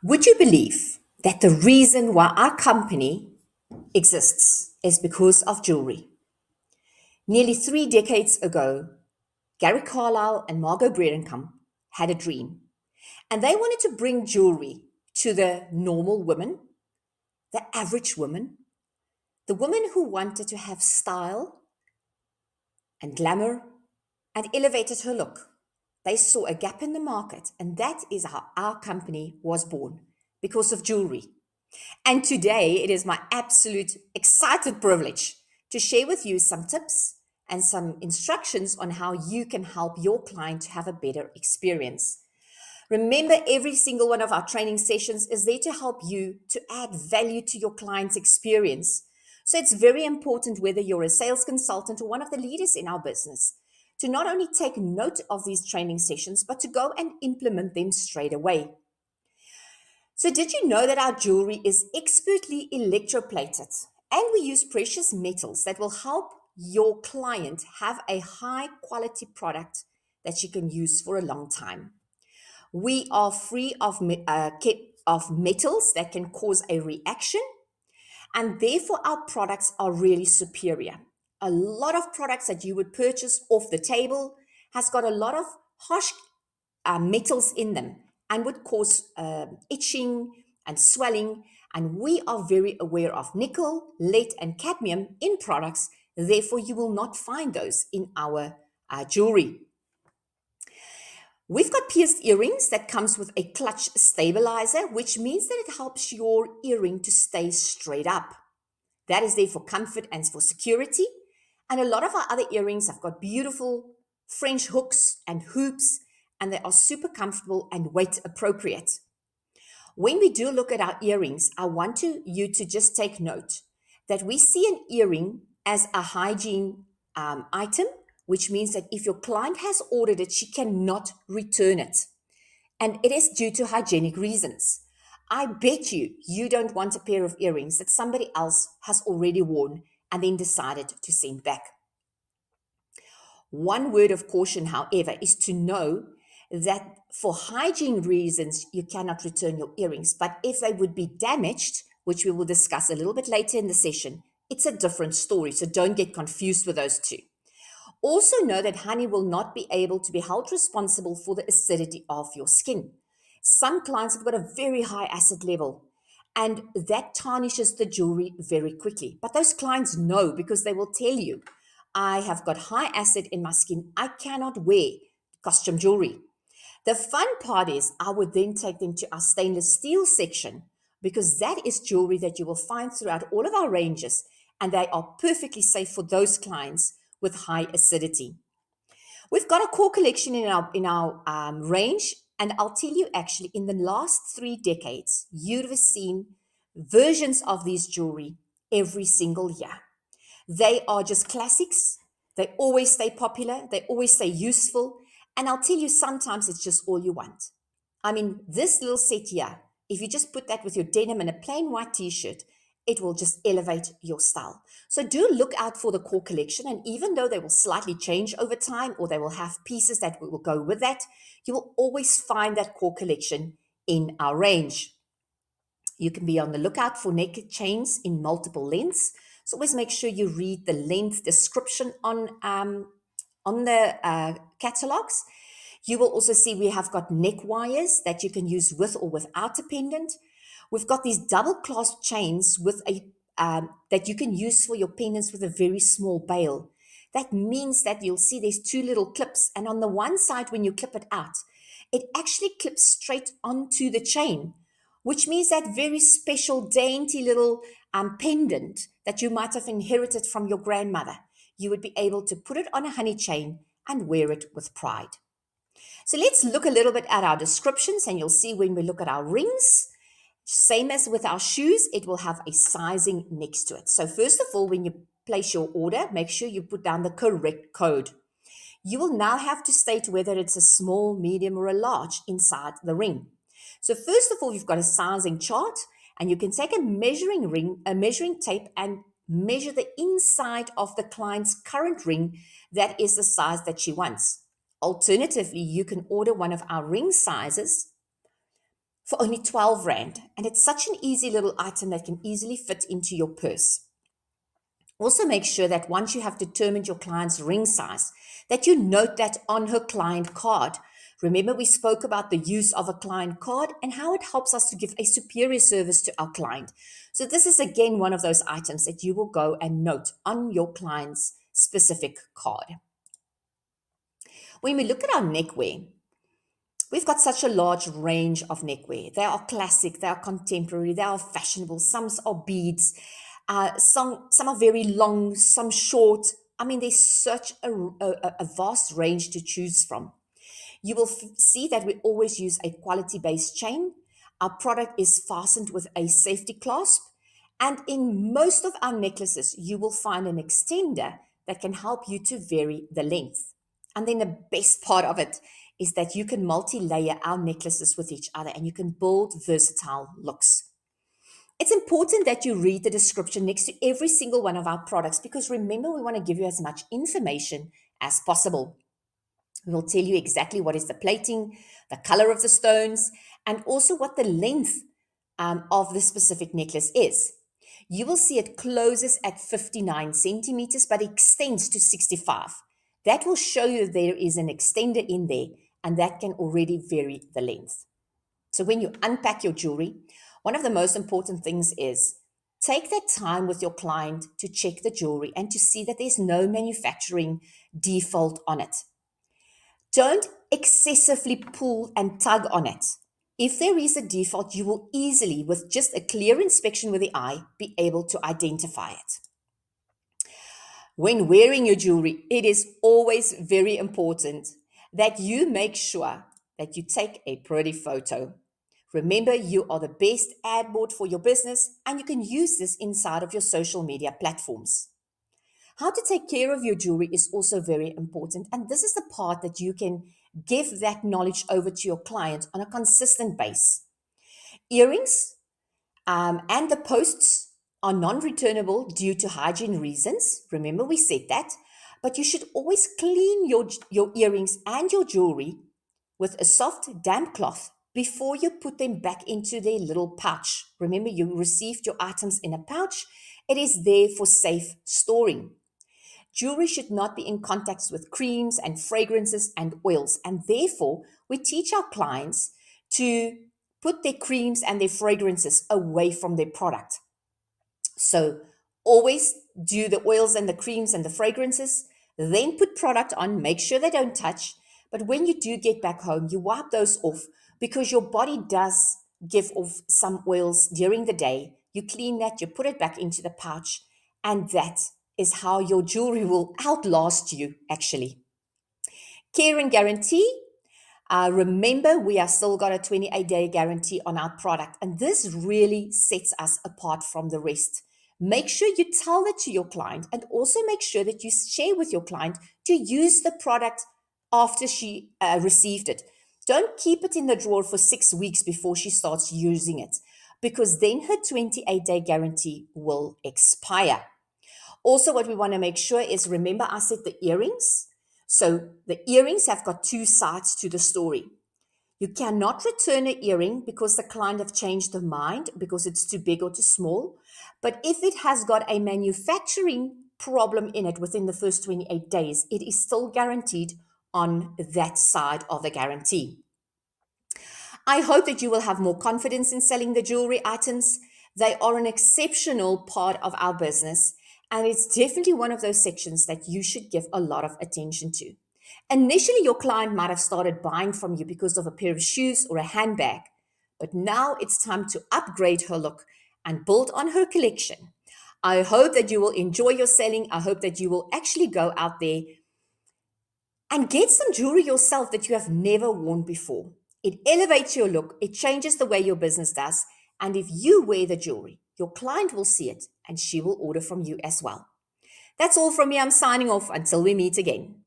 Would you believe that the reason why our company exists is because of jewelry? Nearly 3 decades ago, Gary Carlisle and Margot Brerencamp had a dream, and they wanted to bring jewelry to the normal woman, the average woman, the woman who wanted to have style and glamour and elevated her look. They saw a gap in the market, and that is how our company was born because of jewelry. And today it is my absolute excited privilege to share with you some tips and some instructions on how you can help your client to have a better experience. Remember, every single one of our training sessions is there to help you to add value to your client's experience. So it's very important, whether you're a sales consultant or one of the leaders in our business, to not only take note of these training sessions, but to go and implement them straight away. So, did you know that our jewelry is expertly electroplated and we use precious metals that will help your client have a high quality product that you can use for a long time? We are free of metals that can cause a reaction, and therefore our products are really superior. A lot of products that you would purchase off the table has got a lot of harsh metals in them and would cause itching and swelling. And we are very aware of nickel, lead, and cadmium in products. Therefore, you will not find those in our jewelry. We've got pierced earrings that comes with a clutch stabilizer, which means that it helps your earring to stay straight up. That is there for comfort and for security. And a lot of our other earrings have got beautiful French hooks and hoops, and they are super comfortable and weight appropriate. When we do look at our earrings, I want you to just take note that we see an earring as a hygiene item, which means that if your client has ordered it, she cannot return it. And it is due to hygienic reasons. I bet you don't want a pair of earrings that somebody else has already worn and then decided to send back. One word of caution, however, is to know that for hygiene reasons, you cannot return your earrings. But if they would be damaged, which we will discuss a little bit later in the session, it's a different story. So don't get confused with those two. Also know that honey will not be able to be held responsible for the acidity of your skin. Some clients have got a very high acid level, and that tarnishes the jewelry very quickly. But those clients know, because they will tell you, I have got high acid in my skin. I cannot wear costume jewelry. The fun part is I would then take them to our stainless steel section, because that is jewelry that you will find throughout all of our ranges, and they are perfectly safe for those clients with high acidity. We've got a core collection in our range, and I'll tell you, actually, in the last 3 decades, you'd have seen versions of these jewelry every single year. They are just classics. They always stay popular. They always stay useful. And I'll tell you, sometimes it's just all you want. I mean, this little set here, if you just put that with your denim and a plain white t-shirt, it will just elevate your style. So do look out for the core collection. And even though they will slightly change over time, or they will have pieces that will go with that, you will always find that core collection in our range. You can be on the lookout for naked chains in multiple lengths. So always make sure you read the length description on the catalogs. You will also see we have got neck wires that you can use with or without a pendant. We've got these double clasp chains with a that you can use for your pendants with a very small bail. That means that you'll see there's two little clips, and on the one side, when you clip it out, it actually clips straight onto the chain, which means that very special, dainty little pendant that you might have inherited from your grandmother, you would be able to put it on a honey chain and wear it with pride. So let's look a little bit at our descriptions, and you'll see when we look at our rings, same as with our shoes, it will have a sizing next to it. So first of all, when you place your order, make sure you put down the correct code. You will now have to state whether it's a small, medium, or a large inside the ring. So first of all, you've got a sizing chart, and you can take a measuring tape, and measure the inside of the client's current ring that is the size that she wants. Alternatively, you can order one of our ring sizes for only 12 Rand. And it's such an easy little item that can easily fit into your purse. Also make sure that once you have determined your client's ring size, that you note that on her client card. Remember, we spoke about the use of a client card and how it helps us to give a superior service to our client. So this is again one of those items that you will go and note on your client's specific card. When we look at our neckwear, we've got such a large range of neckwear. They are classic, they are contemporary, they are fashionable, some are beads, some are very long, some short. I mean, there's such a vast range to choose from. You will see that we always use a quality-based chain. Our product is fastened with a safety clasp. And in most of our necklaces, you will find an extender that can help you to vary the length. And then the best part of it is that you can multi-layer our necklaces with each other and you can build versatile looks. It's important that you read the description next to every single one of our products because remember, we want to give you as much information as possible. We will tell you exactly what is the plating, the color of the stones, and also what the length of the specific necklace is. You will see it closes at 59 centimeters, but extends to 65. That will show you there is an extender in there, and that can already vary the length. So when you unpack your jewelry, one of the most important things is take that time with your client to check the jewelry and to see that there's no manufacturing default on it. Don't excessively pull and tug on it. If there is a default, you will easily, with just a clear inspection with the eye, be able to identify it. When wearing your jewelry, it is always very important that you make sure that you take a pretty photo. Remember, you are the best ad board for your business, and you can use this inside of your social media platforms. How to take care of your jewelry is also very important. And this is the part that you can give that knowledge over to your client on a consistent base. Earrings and the posts are non-returnable due to hygiene reasons. Remember, we said that. But you should always clean your earrings and your jewelry with a soft, damp cloth before you put them back into their little pouch. Remember, you received your items in a pouch. It is there for safe storing. Jewelry should not be in contact with creams and fragrances and oils. And therefore, we teach our clients to put their creams and their fragrances away from their product. So always do the oils and the creams and the fragrances, then put product on, make sure they don't touch. But when you do get back home, you wipe those off because your body does give off some oils during the day. You clean that, you put it back into the pouch, and that is how your jewelry will outlast you, actually. Care and guarantee. Remember, we are still got a 28-day guarantee on our product, and this really sets us apart from the rest. Make sure you tell that to your client, and also make sure that you share with your client to use the product after she received it. Don't keep it in the drawer for 6 weeks before she starts using it, because then her 28-day guarantee will expire. Also, what we want to make sure is, remember I said the earrings? So the earrings have got two sides to the story. You cannot return an earring because the client have changed their mind because it's too big or too small. But if it has got a manufacturing problem in it within the first 28 days, it is still guaranteed on that side of the guarantee. I hope that you will have more confidence in selling the jewelry items. They are an exceptional part of our business, and it's definitely one of those sections that you should give a lot of attention to. Initially, your client might have started buying from you because of a pair of shoes or a handbag, but now it's time to upgrade her look and build on her collection. I hope that you will enjoy your selling. I hope that you will actually go out there and get some jewelry yourself that you have never worn before. It elevates your look, it changes the way your business does, and if you wear the jewelry, your client will see it and she will order from you as well. That's all from me. I'm signing off until we meet again.